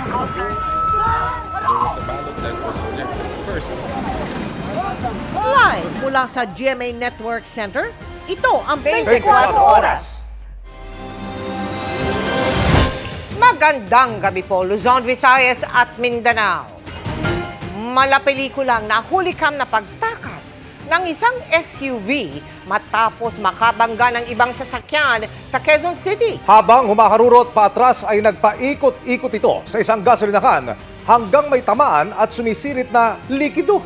There was a ballot that was rejected first. Live mula sa GMA Network Center, ito ang 24 Oras. Magandang gabi po, Luzon, Visayas at Mindanao. Malapelikulang nahulikam na pagtakas ng isang SUV matapos makabangga ng ibang sasakyan sa Quezon City. Habang humaharurot paatras ay nagpaikot-ikot ito sa isang gasolinahan hanggang may tamaan at sumisirit na likido.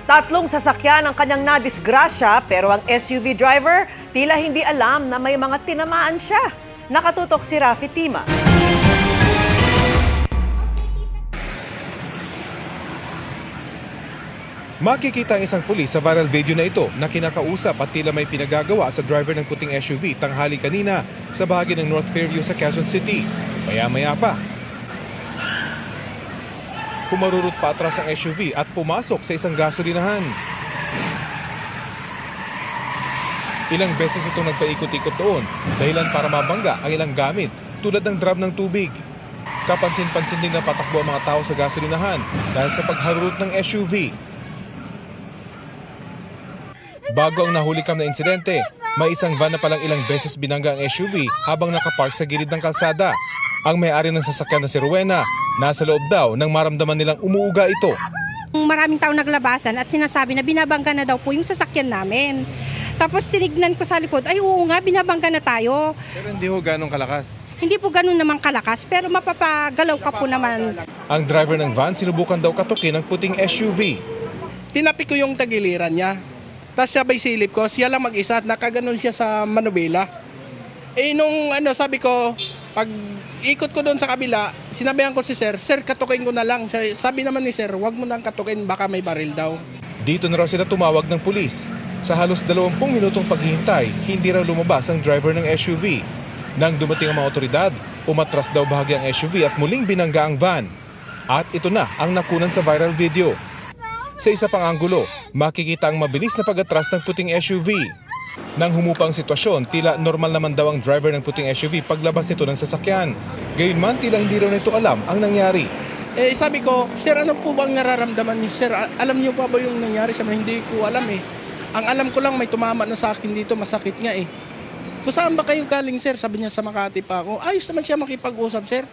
Tatlong sasakyan ang kanyang nadisgrasya pero ang SUV driver tila hindi alam na may mga tinamaan siya. Nakatutok si Rafi Tima. Makikita ang isang pulis sa viral video na ito na kinakausap at tila may pinagagawa sa driver ng puting SUV tanghali kanina sa bahagi ng North Fairview sa Quezon City. Maya-maya pa, humarurot pa atras ang SUV at pumasok sa isang gasolinahan. Ilang beses itong nagpaikot-ikot doon dahilan para mabangga ang ilang gamit tulad ng drum ng tubig. Kapansin-pansin din na patakbo ang mga tao sa gasolinahan dahil sa pagharurot ng SUV. Bago ang nahulikam na insidente, may isang van na palang ilang beses binangga ang SUV habang nakapark sa gilid ng kalsada. Ang may-ari ng sasakyan na si Rowena, nasa loob daw nang maramdaman nilang umuuga ito. Maraming tao naglabasan at sinasabi na binabangga na daw po yung sasakyan namin. Tapos tinignan ko sa likod, ay oo nga, binabangga na tayo. Pero hindi ho ganong kalakas. Hindi po ganun naman kalakas, pero mapapagalaw ka po naman. Ang driver ng van sinubukan daw katukin ang puting SUV. Tinapik ko yung tagiliran niya. Tapos sabay silip ko, siya lang mag-isa at nakaganon siya sa manubela. Nung sabi ko, pag ikot ko doon sa kabila, sinabihan ko si Sir, katukin ko na lang. Sabi naman ni Sir, wag mo nang katukin, baka may baril daw. Dito na raw sila tumawag ng pulis. Sa halos 20 minutong paghihintay, hindi raw lumabas ang driver ng SUV. Nang dumating ang mga otoridad, umatras daw bahagi ang SUV at muling binangga ang van. At ito na ang nakunan sa viral video. Sa isa pang anggulo, makikita ang mabilis na pag-atras ng puting SUV. Nang humupa ang sitwasyon, tila normal naman daw ang driver ng puting SUV paglabas nito ng sasakyan. Gayunman, tila hindi raw nito alam ang nangyari. Sabi ko, Sir, ano po bang nararamdaman niyo? Sir, alam niyo pa ba yung nangyari? Sabi, hindi ko alam eh. Ang alam ko lang, may tumama na sa akin dito, masakit nga eh. Kung saan ba kayo galing, Sir? Sabi niya sa Makati pa ako. Ayos naman siya makipag-usap, Sir.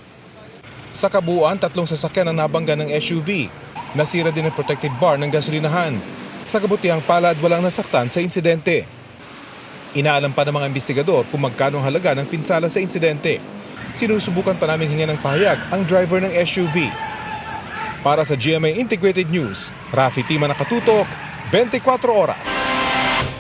Sa kabuuan, 3 sasakyan ang nabangga ng SUV. Nasira din ang protective bar ng gasolinahan. Sa kabutihang palad, walang nasaktan sa insidente. Inaalam pa ng mga investigador kung magkano ang halaga ng pinsala sa insidente. Sinusubukan pa namin hinga ng pahayag ang driver ng SUV. Para sa GMA Integrated News, Rafi Tima, nakatutok, 24 Oras.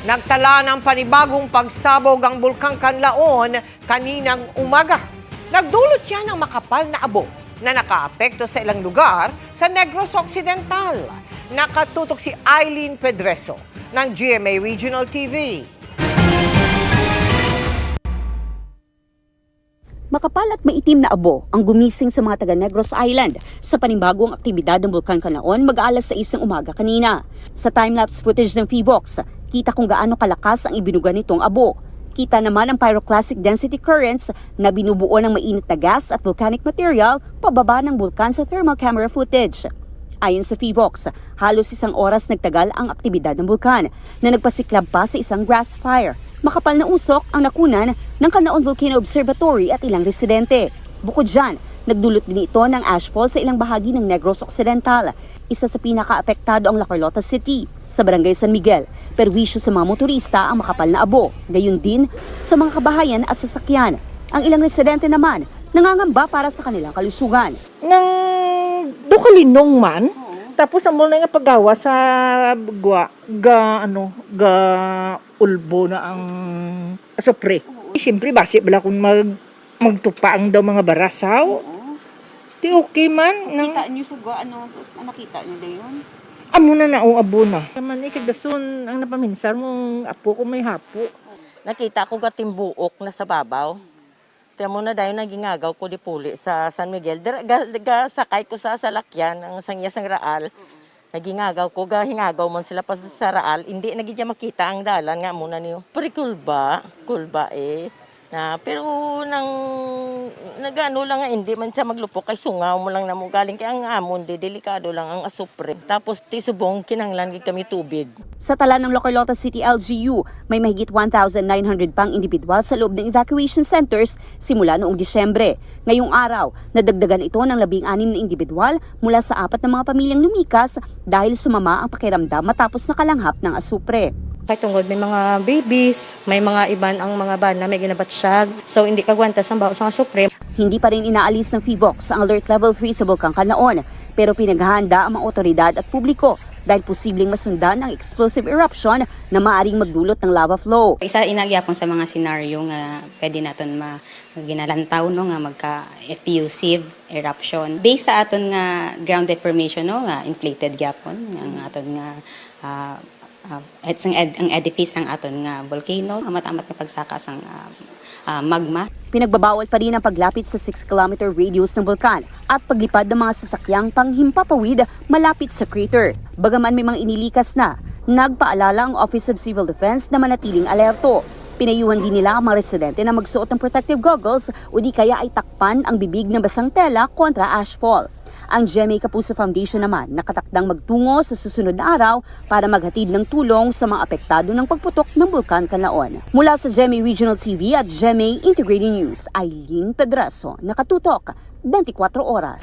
Nagtala ng panibagong pagsabog ang Bulkang Kanlaon kaninang umaga. Nagdulot yan ng makapal na abo na nakaapekto sa ilang lugar sa Negros Occidental. Nakatutok si Eileen Pedreso ng GMA Regional TV. Makapal at maitim na abo ang gumising sa mga taga Negros Island sa panibagong aktibidad ng Bulkang Kanlaon mag-aalas 6 ng umaga kanina. Sa time-lapse footage ng Fevox, kita kung gaano kalakas ang ibinuga nitong abo. Kita naman ang pyroclastic density currents na binubuo ng mainit na gas at volcanic material pababa ng bulkan sa thermal camera footage. Ayon sa Fevox, halos 1 oras nagtagal ang aktibidad ng bulkan na nagpasiklab pa sa isang grass fire. Makapal na usok ang nakunan ng Kanlaon Volcano Observatory at ilang residente. Bukod dyan, nagdulot din ito ng ashfall sa ilang bahagi ng Negros Occidental. Isa sa pinaka-apektado ang La Carlota City, sa Barangay San Miguel. Perwisyo sa mga motorista ang makapal na abo, gayon din sa mga kabahayan at sasakyan. Ang ilang residente naman nangangamba para sa kanilang kalusugan. Nang dukalinong man, tapos ang mula nga paggawa sa ulbo na ang asopre. Siyempre, basi bala kung magtupaang daw mga barasaw. Di okay man. Kita niyo sa ano nakita niyo na yun? Amo na o abo na. Naman ikagdason ang napaminsan mong apo ko may hapo. Nakita ko gatimbuok na sa babaw. Tiyan mo na dahil nagingagaw ko di puli sa San Miguel. Sakay ko sa salakyan ng sangyasang Raal. Nagingagaw ko, hingagaw man sila pa sa Raal. Hindi nagigya makita ang dalan nga muna niyo. Pero kulba eh. Pero nagano lang nga, hindi man siya maglupok, kay sungaw mo lang na mo galing, kaya ang amon, delikado lang ang asupre. Tapos tisubong, kinanglan kami tubig. Sa tala ng Locarlota City LGU, may mahigit 1,900 pang individual sa loob ng evacuation centers simula noong Disyembre. Ngayong araw, nadagdagan ito ng 16 na individual mula sa 4 na mga pamilyang lumikas dahil sumama ang pakiramdam matapos nakalanghap ng asupre. Kay tungod may mga babies, may mga iban ang mga bana may ginabatsyag. So hindi kagwantas ang baos nga supre. Hindi pa rin inaalis ng FIVOX ang Alert Level 3 sa Bulkang Canlaon, pero pinaghahanda ang mga otoridad at publiko dahil posibleng masundan ang explosive eruption na maaring magdulot ng lava flow. Isa inagyapon sa mga senaryo nga pwede naton ginalantaw no nga magka-effusive eruption. Based sa aton nga ground deformation no nga inflated gyapon ang aton nga ang edifice ng aton nga volcano, matamat na pagsakas ang magma. Pinagbabawal pa rin ang paglapit sa 6-kilometer radius ng bulkan at paglipad ng mga sasakyang panghimpapawid malapit sa crater. Bagaman may mga inilikas na, nagpaalala ang Office of Civil Defense na manatiling alerto. Pinayuhan din nila ang mga residente na magsuot ng protective goggles o di kaya ay takpan ang bibig ng basang tela kontra ashfall. Ang GMA Kapuso Foundation naman nakatakdang magtungo sa susunod na araw para maghatid ng tulong sa mga apektado ng pagputok ng Bulkan Canlaon. Mula sa GMA Regional TV at GMA Integrated News, Aileen Pedraso, nakatutok 24 oras.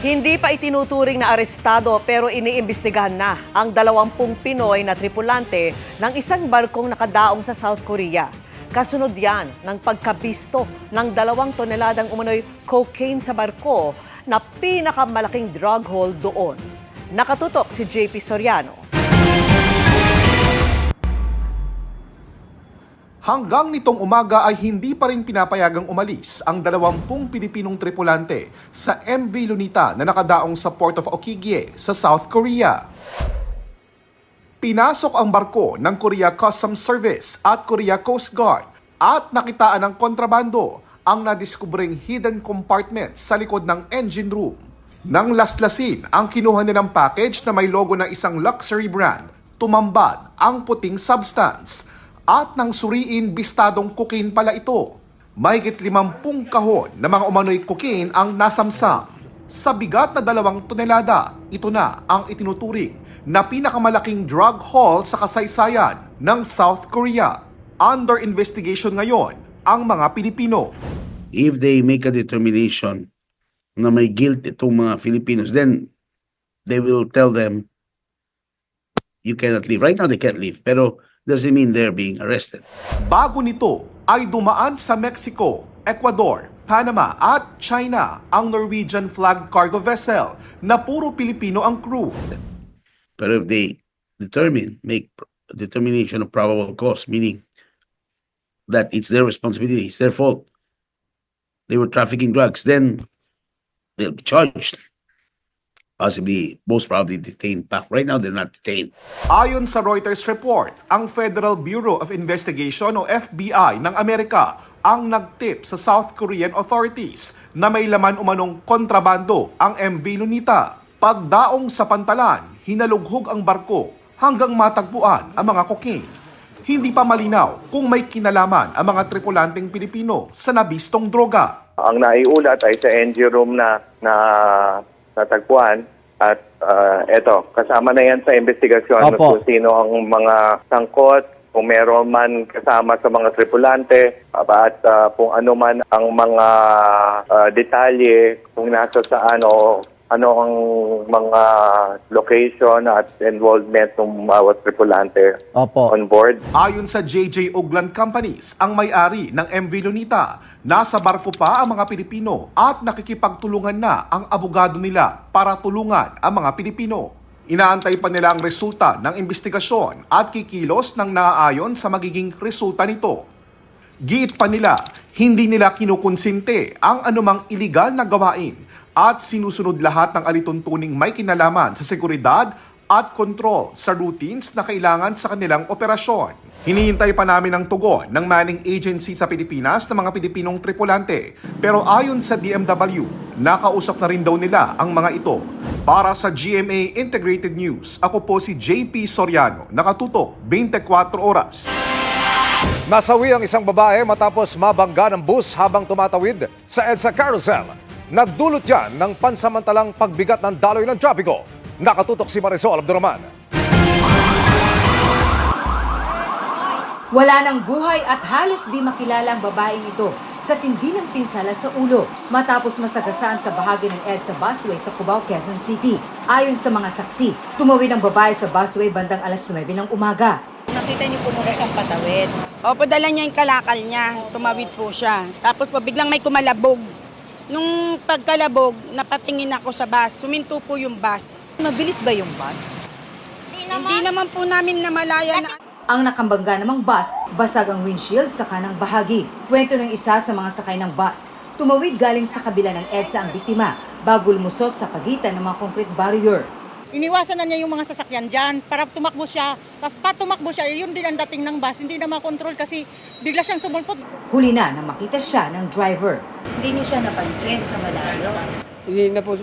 Hindi pa itinuturing na arestado pero iniimbestigahan na ang 20 Pinoy na tripulante ng isang barkong nakadaong sa South Korea. Kasunod yan ng pagkabisto ng 2 toneladang umano'y cocaine sa barko na pinakamalaking drug haul doon. Nakatutok si JP Soriano. Hanggang nitong umaga ay hindi pa rin pinapayagang umalis ang 20 Pilipinong tripulante sa MV Lunita na nakadaong sa Port of Okigye sa South Korea. Pinasok ang barko ng Korea Customs Service at Korea Coast Guard at nakitaan ng kontrabando ang nadiskubreng hidden compartment sa likod ng engine room. Nang laslasin ang kinuha nilang package na may logo ng isang luxury brand, tumambad ang puting substance at nang suriin bistadong cocaine pala ito. Mahigit 50 kahon na mga umano'y cocaine ang nasamsam. Sa bigat na 2 tonelada, ito na ang itinuturing na pinakamalaking drug haul sa kasaysayan ng South Korea. Under investigation ngayon ang mga Pilipino. If they make a determination na may guilt itong mga Filipinos, then they will tell them, you cannot leave. Right now, they can't leave. Pero doesn't mean they're being arrested. Bago nito ay dumaan sa Mexico, Ecuador, Panama at China ang Norwegian flag cargo vessel na puro Pilipino ang crew. Pero if they make determination of probable cause, meaning that it's their responsibility, it's their fault, they were trafficking drugs, then they'll be charged. Possibly, most probably detained back. Right now, they're not detained. Ayon sa Reuters report, ang Federal Bureau of Investigation o FBI ng Amerika ang nagtip sa South Korean authorities na may laman umanong kontrabando ang MV Lunita. Pagdaong sa pantalan, hinalughog ang barko hanggang matagpuan ang mga cocaine. Hindi pa malinaw kung may kinalaman ang mga tripulanteng Pilipino sa nabistong droga. Ang naiulat ay sa engine room na natagpuan at eto, kasama na yan sa investigasyon kung sino ang mga sangkot, kung meron man kasama sa mga tripulante at kung ano man ang mga detalye, kung nasa saan o ano ang mga location at involvement ng bawat tripulante on board. Ayon sa JJ Ogland Companies, ang may-ari ng MV Lunita, nasa barko pa ang mga Pilipino at nakikipagtulungan na ang abogado nila para tulungan ang mga Pilipino. Inaantay pa nila ang resulta ng investigasyon at kikilos ng naaayon sa magiging resulta nito. Giit pa nila, hindi nila kinukonsinte ang anumang iligal na gawain at sinusunod lahat ng alituntuning may kinalaman sa seguridad at kontrol sa routines na kailangan sa kanilang operasyon. Hinihintay pa namin ang tugon ng manning agency sa Pilipinas ng mga Pilipinong tripulante. Pero ayon sa DMW, nakausap na rin daw nila ang mga ito. Para sa GMA Integrated News, ako po si JP Soriano, nakatutok 24 oras. Nasawi ang isang babae matapos mabangga ng bus habang tumatawid sa EDSA Carousel. Nagdulot yan ng pansamantalang pagbigat ng daloy ng trapiko. Nakatutok si Marisol Abduraman. Wala ng buhay at halos di makilala ang babaeng ito sa tindi ng pinsala sa ulo matapos masagasaan sa bahagi ng EDSA busway sa Cubao, Quezon City. Ayon sa mga saksi, tumawid ang babae sa busway bandang alas 9 ng umaga. Nakita niyo po muna siyang patawid. Opo, dala niya yung kalakal niya. Tumawid po siya. Tapos po, biglang may kumalabog. Nung pagkalabog, napatingin ako sa bus. Suminto po yung bus. Mabilis ba yung bus? Hindi naman po namin namalayan na... Ang nakambangga namang bus, basag ang windshield sa kanang bahagi. Kwento ng isa sa mga sakay ng bus. Tumawid galing sa kabila ng EDSA ang biktima bago lumusot sa pagitan ng mga concrete barrier. Iniwasan na niya yung mga sasakyan dyan para tumakbo siya. Tapos tumakbo siya, yun din ang dating ng bus. Hindi na makontrol kasi bigla siyang sumulpot. Huli na makita siya ng driver. Hindi niyo siya napansin sa malayo. Hindi na po,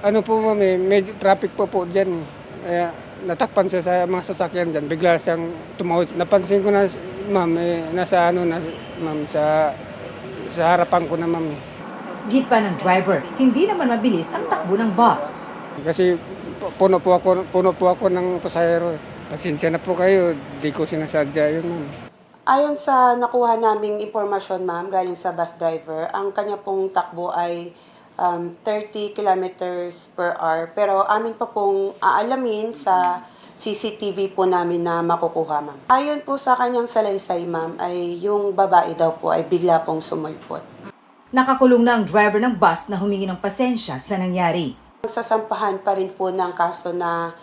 ano po ma'am, medyo traffic po dyan. Kaya natakpan siya sa mga sasakyan dyan. Bigla siyang tumawid. Napansin ko na ma'am, nasa ma'am, sa harapan ko na ma'am. Git pa ng driver, hindi naman mabilis ang takbo ng bus. Kasi puno po ako ng pasahero. Pasensya na po kayo, di ko sinasadya yun ma'am. Ayon sa nakuha naming impormasyon ma'am galing sa bus driver, ang kanya pong takbo ay 30 kilometers per hour. Pero amin pa pong aalamin sa CCTV po namin na makukuha ma'am. Ayon po sa kanyang salaysay ma'am, ay yung babae daw po ay bigla pong sumulpot. Nakakulong na ang driver ng bus na humingi ng pasensya sa nangyari. Sasampahan pa rin po ng kaso na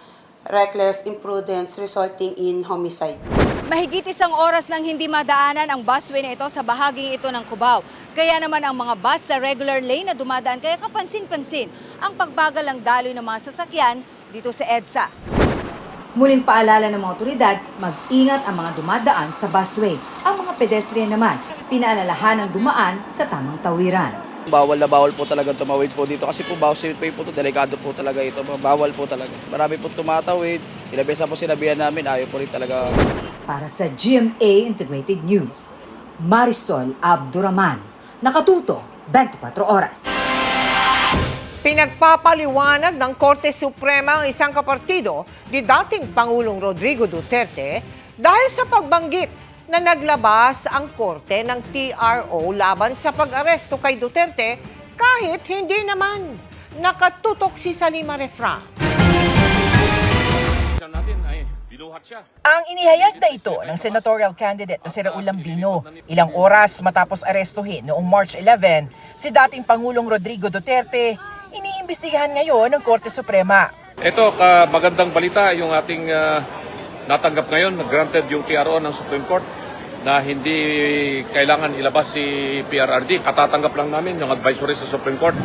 reckless imprudence resulting in homicide. Mahigit isang oras nang hindi madaanan ang busway na ito sa bahaging ito ng Cubao. Kaya naman ang mga bus sa regular lane na dumadaan kaya kapansin-pansin ang pagbagal ng daloy ng mga sasakyan dito sa EDSA. Muling paalala ng mga otoridad, mag-ingat ang mga dumadaan sa busway. Ang mga pedestrian naman, pinaalalahan ng dumaan sa tamang tawiran. Bawal na bawal po talaga tumawid po dito kasi po busway po ito, delikado po talaga ito, bawal po talaga. Marami po tumatawid, ilabesa po sinabihan namin, ayaw po rin talaga. Para sa GMA Integrated News, Marisol Abduraman, nakatuto 24 oras. Pinagpapaliwanag ng Korte Suprema ang isang kapartido ni dating Pangulong Rodrigo Duterte dahil sa pagbanggit na naglabas ang Korte ng TRO laban sa pag-aresto kay Duterte kahit hindi naman. Nakatutok si Salima Refra. Ang inihayag na ito ng senatorial candidate na si Raul Lambino ilang oras matapos arestuhin noong March 11 si dating Pangulong Rodrigo Duterte, iniimbestigahan ngayon ng Korte Suprema. Ito, magandang balita yung ating natanggap ngayon, granted yung TRO ng Supreme Court na hindi kailangan ilabas si PRRD. Katatanggap lang namin yung advisory sa Supreme Court.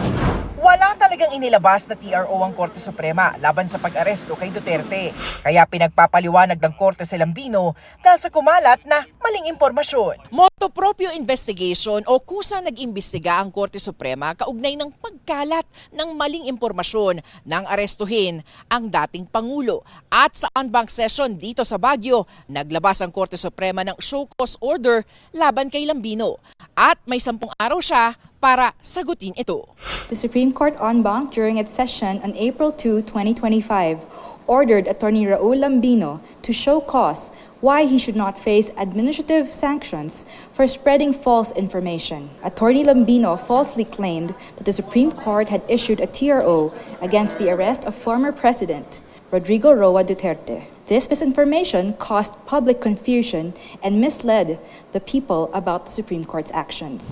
Wala talagang inilabas na TRO ang Korte Suprema laban sa pag-aresto kay Duterte. Kaya pinagpapaliwanag ng Korte si Lambino dahil sa kumalat na maling impormasyon. Motopropyo investigation o kusa nag-imbestiga ang Korte Suprema kaugnay ng pagkalat ng maling impormasyon nang arestuhin ang dating Pangulo. At sa en banc session dito sa Baguio, naglabas ang Korte Suprema ng show cause order laban kay Lambino. At may 10 araw siya para sagutin ito. The Supreme Court en banc during its session on April 2, 2025, ordered Attorney Raul Lambino to show cause why he should not face administrative sanctions for spreading false information. Attorney Lambino falsely claimed that the Supreme Court had issued a TRO against the arrest of former President Rodrigo Roa Duterte. This misinformation caused public confusion and misled the people about the Supreme Court's actions.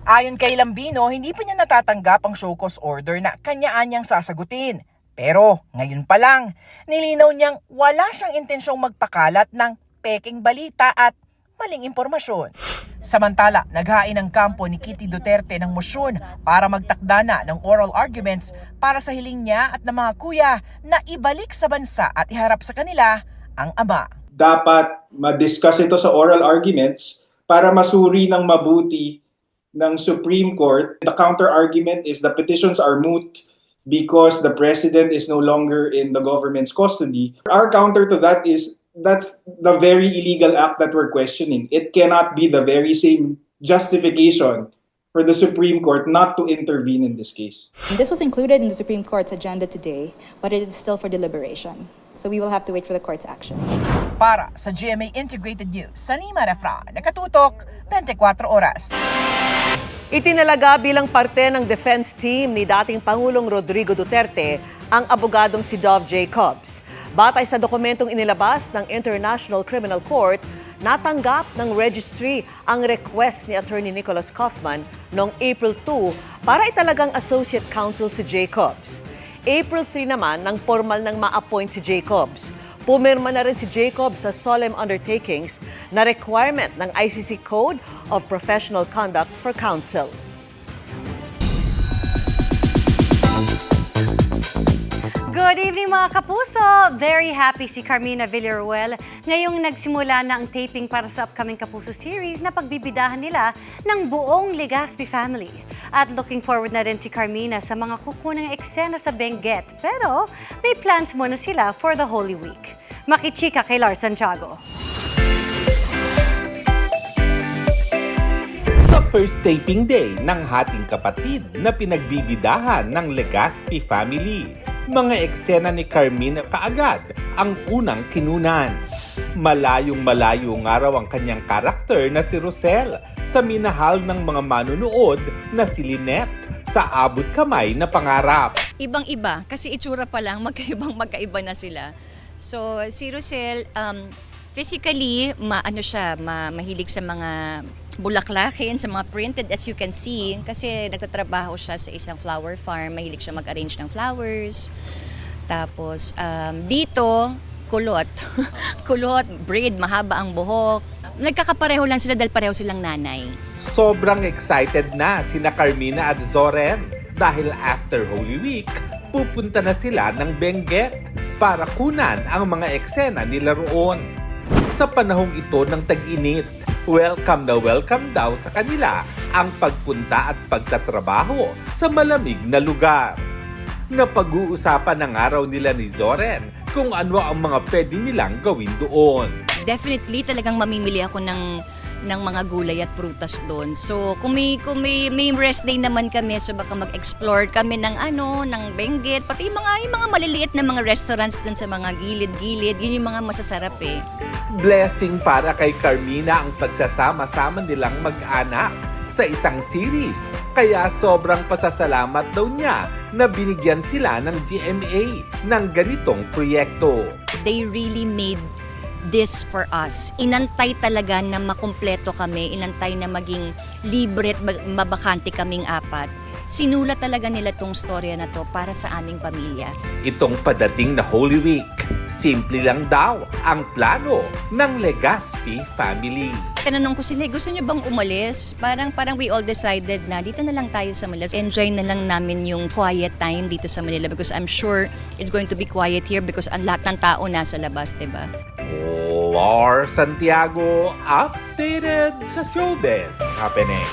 Ayon kay Lambino, hindi pa niya natatanggap ang show cause order na kanyaan niyang sasagutin. Pero ngayon pa lang, nilinaw niyang wala siyang intensyong magpakalat ng peking balita at maling impormasyon. Samantala, naghain ang kampo ni Kitty Duterte ng mosyon para magtakda na ng oral arguments para sa hiling niya at ng mga kuya na ibalik sa bansa at iharap sa kanila ang ama. Dapat ma-discuss ito sa oral arguments para masuri ng mabuti ng Supreme Court. The counter-argument is the petitions are moot because the President is no longer in the government's custody. Our counter to that is that's the very illegal act that we're questioning. It cannot be the very same justification for the Supreme Court not to intervene in this case. This was included in the Supreme Court's agenda today, but it is still for deliberation. So we will have to wait for the court's action. Para sa GMA Integrated News, Sanima Refra, nakatutok 24 oras. Itinalaga bilang parte ng defense team ni dating Pangulong Rodrigo Duterte ang abogadong si Dov Jacobs. Batay sa dokumentong inilabas ng International Criminal Court, natanggap ng registry ang request ni Attorney Nicholas Kaufman noong April 2 para italagang associate counsel si Jacobs. April 3 naman nang formal nang ma-appoint si Jacobs. Pumirma na rin si Jacobs sa solemn undertakings na requirement ng ICC Code of Professional Conduct for Counsel. Good evening mga kapuso! Very happy si Carmina Villaruel ngayong nagsimula na ang taping para sa upcoming Kapuso series na pagbibidahan nila ng buong Legaspi family. At looking forward na rin si Carmina sa mga kukunang eksena sa Benguet. Pero may plans muna sila for the Holy Week. Makichika kay Lars Santiago. Sa first taping day ng Hating Kapatid na pinagbibidahan ng Legaspi family, mga eksena ni Carmina kaagad ang unang kinunan. Malayong-malayo nga raw ang kanyang karakter na si Rosel sa minahal ng mga manunood na si Lynette sa abot kamay na pangarap. Ibang-iba, kasi itsura pa lang, magkaiba na sila. So, si Rosel, physically, mahilig sa mga bulaklakin, sa mga printed, as you can see, kasi nagtatrabaho siya sa isang flower farm, mahilig siya mag-arrange ng flowers. Tapos, dito, kulot. Kulot, braid, mahaba ang buhok. Nagkakapareho lang sila dahil pareho silang nanay. Sobrang excited na sina Carmina at Zoren dahil after Holy Week, pupunta na sila ng Benguet para kunan ang mga eksena nila roon. Sa panahong ito ng tag-init, welcome na welcome daw sa kanila ang pagpunta at pagtatrabaho sa malamig na lugar. Napag-uusapan ng araw nila ni Zoren kung ano ang mga pwede nilang gawin doon. Definitely talagang mamimili ako ng mga gulay at prutas doon. So kung may rest day naman kami, so baka mag-explore kami ng Benguet, pati yung mga maliliit na mga restaurants dun sa mga gilid-gilid, yun yung mga masasarap eh. Blessing para kay Carmina ang pagsasama-sama nilang mag-anak sa isang series. Kaya sobrang pasasalamat daw niya na binigyan sila ng GMA ng ganitong proyekto. They really made this for us. Inantay talaga na makumpleto kami, inantay na maging libre at mabakante kaming apat. Sinulat talaga nila tong storya na to para sa aming pamilya. Itong padating na Holy Week, simple lang daw ang plano ng Legaspi family. Tinanong ko sila, gusto niyo bang umalis? Parang we all decided na dito na lang tayo sa Manila. Enjoy na lang namin yung quiet time dito sa Manila because I'm sure it's going to be quiet here because ang lahat ng tao nasa labas, diba? Lars Santiago, updated sa showbiz happening.